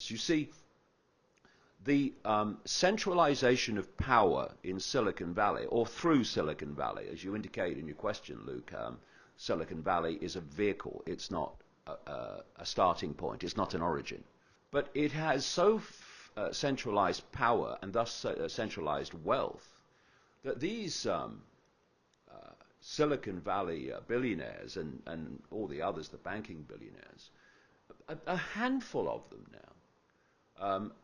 You see, the centralization of power in Silicon Valley, or through Silicon Valley, as you indicate in your question, Luke, Silicon Valley is a vehicle. It's not a starting point. It's not an origin. But it has so centralized power and thus centralized wealth that these Silicon Valley billionaires and all the others, the banking billionaires, a handful of them now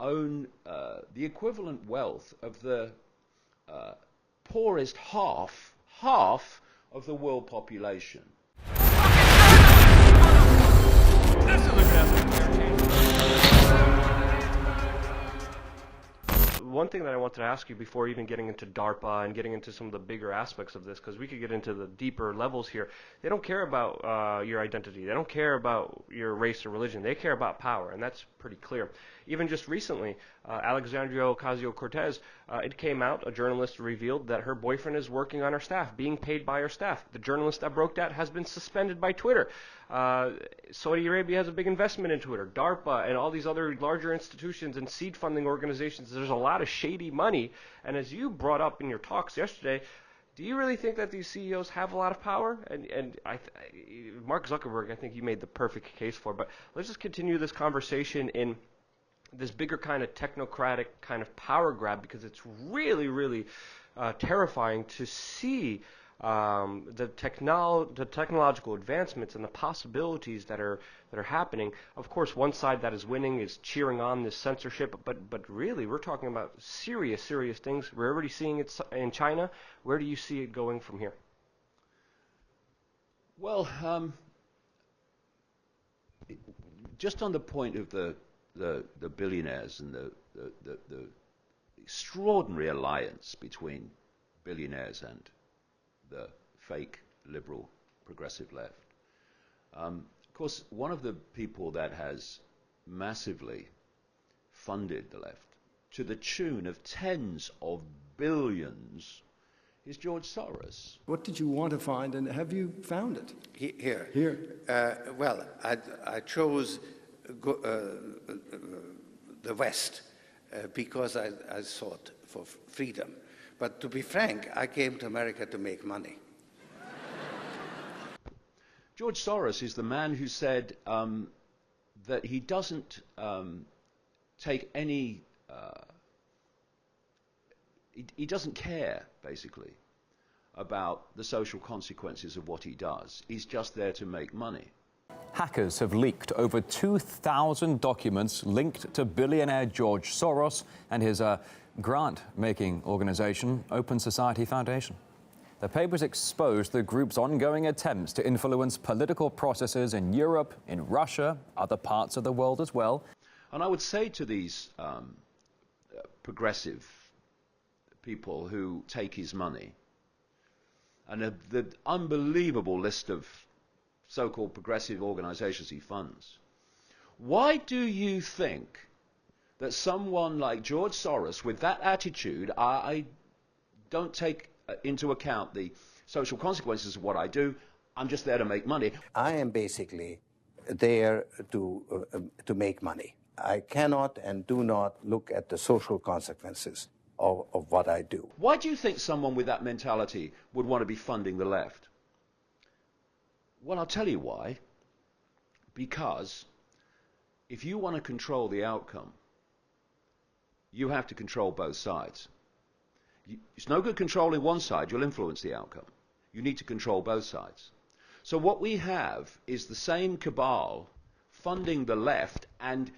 own the equivalent wealth of the poorest half of the world population. One thing that I wanted to ask you before even getting into DARPA and getting into some of the bigger aspects of this, because we could get into the deeper levels here, they don't care about your identity. They don't care about your race or religion. They care about power, and that's pretty clear. Even just recently, Alexandria Ocasio-Cortez, it came out, a journalist revealed that her boyfriend is working on her staff, being paid by her staff. The journalist that broke that has been suspended by Twitter. Saudi Arabia has a big investment in Twitter. DARPA and all these other larger institutions and seed funding organizations, there's a lot of shady money. And as you brought up in your talks yesterday, do you really think that these CEOs have a lot of power? And Mark Zuckerberg, I think you made the perfect case for. But let's just continue this conversation in this bigger kind of technocratic kind of power grab, because it's really, really terrifying to see the technological advancements and the possibilities that are happening. Of course, one side that is winning is cheering on this censorship, but really we're talking about serious things. We're already seeing it in China. Where do you see it going from here? Well, just on the point of the billionaires and the extraordinary alliance between billionaires and the fake liberal progressive left. Of course, one of the people that has massively funded the left to the tune of tens of billions is George Soros. What did you want to find, and have you found it? Here. Well, I chose the West because I sought for freedom. But to be frank, I came to America to make money. George Soros is the man who said that he doesn't take any, he doesn't care, basically, about the social consequences of what he does. He's just there to make money. Hackers have leaked over 2,000 documents linked to billionaire George Soros and his grant-making organization, Open Society Foundation. The papers exposed the group's ongoing attempts to influence political processes in Europe, in Russia, other parts of the world as well. And I would say to these progressive people who take his money, and the unbelievable list of so-called progressive organizations he funds, why do you think that someone like George Soros, with that attitude, I don't take into account the social consequences of what I do, I'm just there to make money? I am basically there to make money. I cannot and do not look at the social consequences of what I do. Why do you think someone with that mentality would want to be funding the left? Well, I'll tell you why. Because if you want to control the outcome, you have to control both sides. It's no good controlling one side, you'll influence the outcome. You need to control both sides. So what we have is the same cabal funding the left and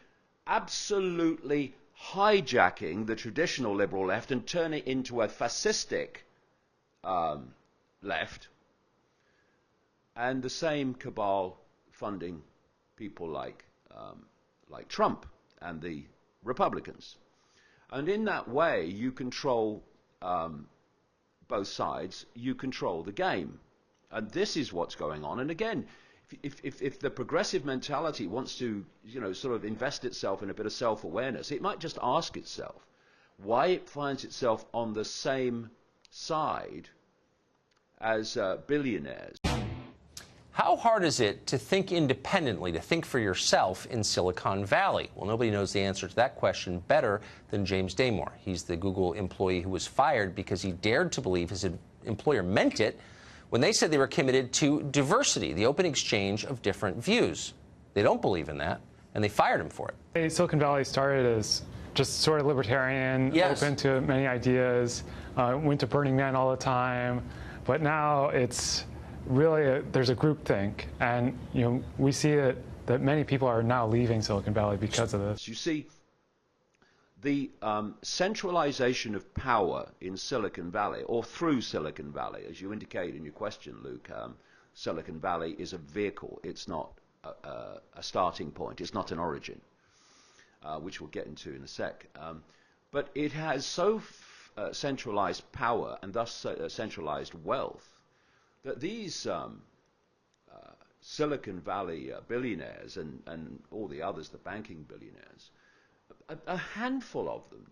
absolutely hijacking the traditional liberal left and turning it into a fascistic left, and the same cabal funding people like Trump and the Republicans. And in that way, you control both sides, you control the game. And this is what's going on. And again, if the progressive mentality wants to, sort of invest itself in a bit of self-awareness, it might just ask itself why it finds itself on the same side as billionaires. How hard is it to think independently, to think for yourself in Silicon Valley? Well, nobody knows the answer to that question better than James Damore. He's the Google employee who was fired because he dared to believe his employer meant it when they said they were committed to diversity, the open exchange of different views. They don't believe in that, and they fired him for it. Silicon Valley started as just sort of libertarian, Yes. open to many ideas, went to Burning Man all the time, but now it's really there's a groupthink, and we see that many people are now leaving Silicon Valley because of this. You see, the centralization of power in Silicon Valley, or through Silicon Valley, as you indicate in your question, Luke, Silicon Valley is a vehicle. It's not a starting point. It's not an origin, which we'll get into in a sec. But it has so centralized power and thus centralized wealth that these Silicon Valley billionaires and all the others, the banking billionaires, a handful of them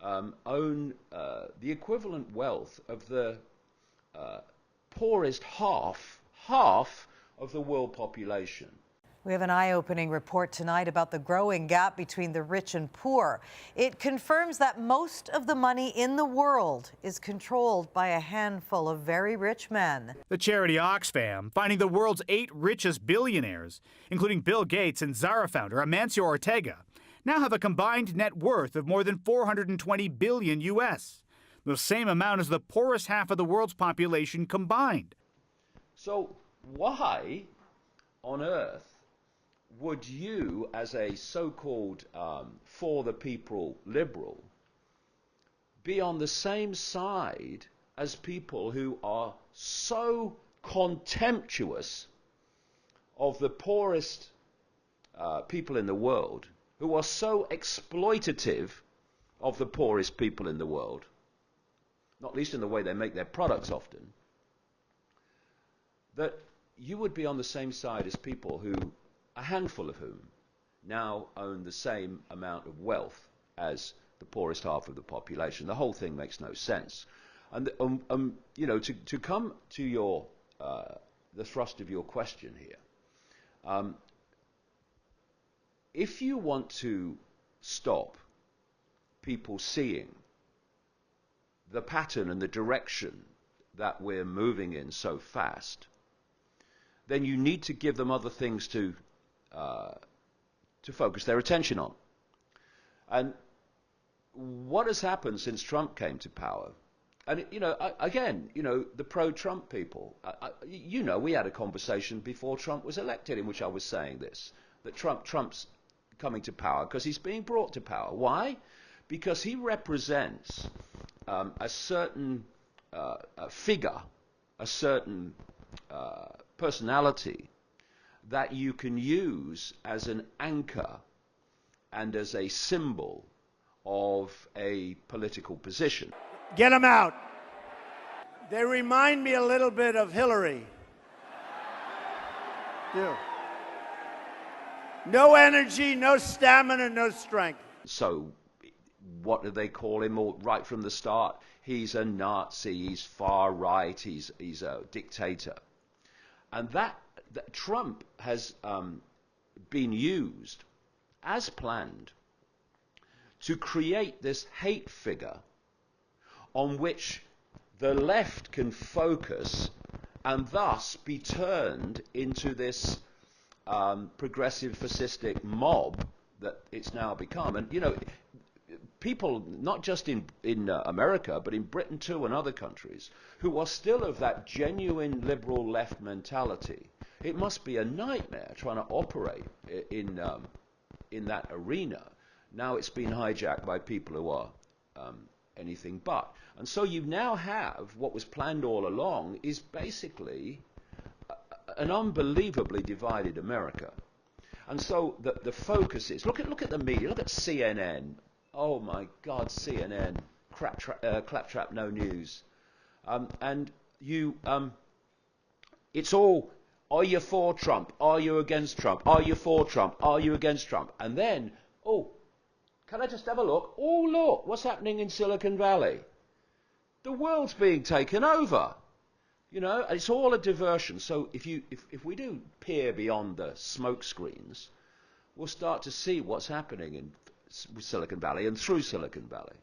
now own the equivalent wealth of the poorest half of the world population. We have an eye-opening report tonight about the growing gap between the rich and poor. It confirms that most of the money in the world is controlled by a handful of very rich men. The charity Oxfam finding the world's 8 richest billionaires, including Bill Gates and Zara founder Amancio Ortega, now have a combined net worth of more than 420 billion US, the same amount as the poorest half of the world's population combined. So why on earth would you, as a so-called for the people liberal, be on the same side as people who are so contemptuous of the poorest people in the world, who are so exploitative of the poorest people in the world, not least in the way they make their products often, that you would be on the same side as people who, a handful of whom, now own the same amount of wealth as the poorest half of the population. The whole thing makes no sense. And to come to your the thrust of your question here, if you want to stop people seeing the pattern and the direction that we're moving in so fast, then you need to give them other things to focus their attention on. And what has happened since Trump came to power? And the pro-Trump people, we had a conversation before Trump was elected in which I was saying this, that Trump's coming to power because he's being brought to power. Why? Because he represents a certain figure, a certain personality that you can use as an anchor and as a symbol of a political position. Get them out. They remind me a little bit of Hillary. Do. No energy, no stamina, no strength. So what do they call him right from the start? He's a Nazi, he's far right, he's a dictator. And that Trump has been used as planned to create this hate figure on which the left can focus and thus be turned into this progressive fascistic mob that it's now become. And people, not just in America, but in Britain too and other countries, who are still of that genuine liberal left mentality, it must be a nightmare trying to operate in that arena. Now it's been hijacked by people who are anything but. And so you now have what was planned all along is basically an unbelievably divided America. And so the focus is, look at the media, look at CNN. Oh my God, CNN, claptrap, no news. And it's all, are you for Trump? Are you against Trump? Are you for Trump? Are you against Trump? And then, can I just have a look? Oh, look, what's happening in Silicon Valley? The world's being taken over. You know, it's all a diversion. So if we do peer beyond the smoke screens, we'll start to see what's happening in Silicon Valley and through Silicon Valley.